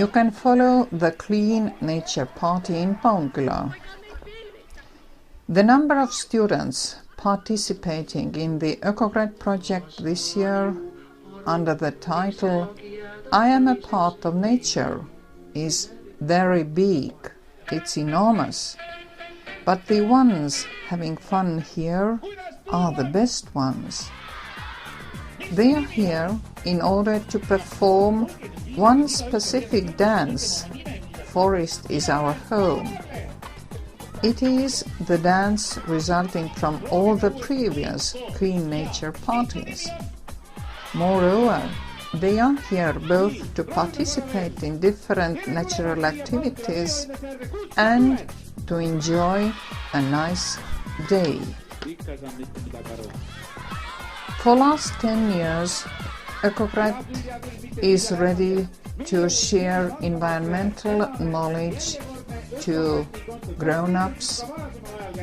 You can follow the Clean Nature Party in Paunküla. The number of students participating in the Ökokratt project this year under the title I am a part of nature is very big. It's enormous. But the ones having fun here are the best ones. They are here in order to perform one specific dance. Forest is our home. It is the dance resulting from all the previous Clean Nature parties. Moreover, they are here both to participate in different natural activities and to enjoy a nice day. For last 10 years, Ökokratt is ready to share environmental knowledge to grown-ups,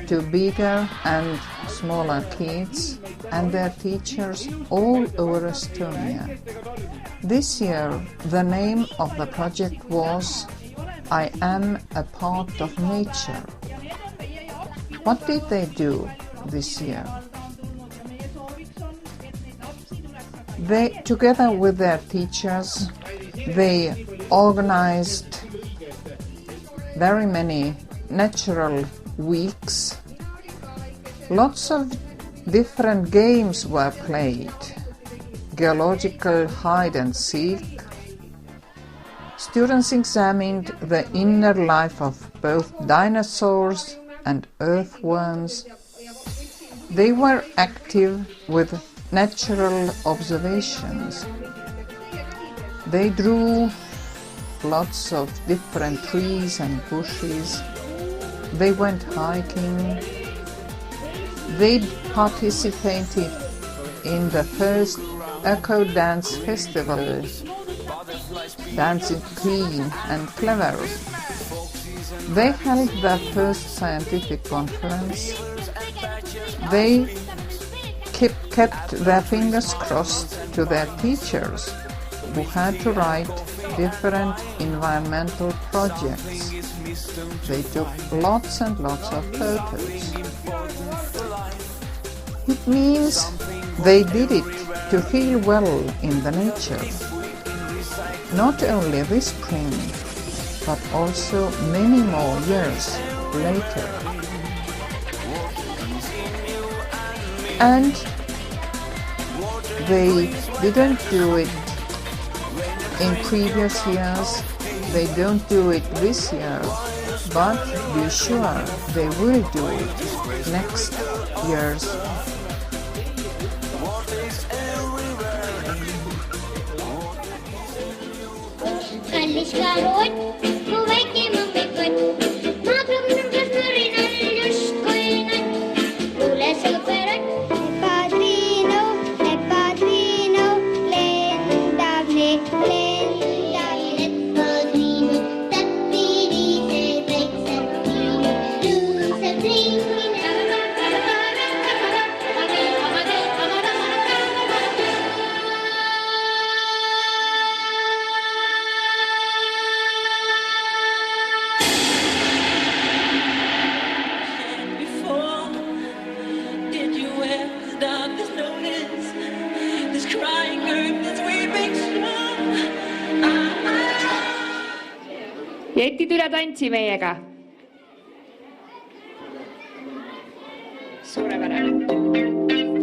to bigger and smaller kids and their teachers all over Estonia. This year, the name of the project was I am a part of nature. What did they do this year? They, together with their teachers, they organized very many natural weeks. Lots of different games were played. Geological hide and seek. Students examined the inner life of both dinosaurs and earthworms. They were active with natural observations. They drew lots of different trees and bushes. They went hiking. They participated in the first Eco Dance Festival, Dancing Clean and Clever. They held their first scientific conference. They kept their fingers crossed to their teachers, who had to write different environmental projects. They took lots and lots of photos. It means they did it to feel well in the nature. Not only this spring, but also many more years later. And they didn't do it in previous years, they don't do it this year, but be sure they will do it next years. Jätid üle tantsi meiega. Suurepärane.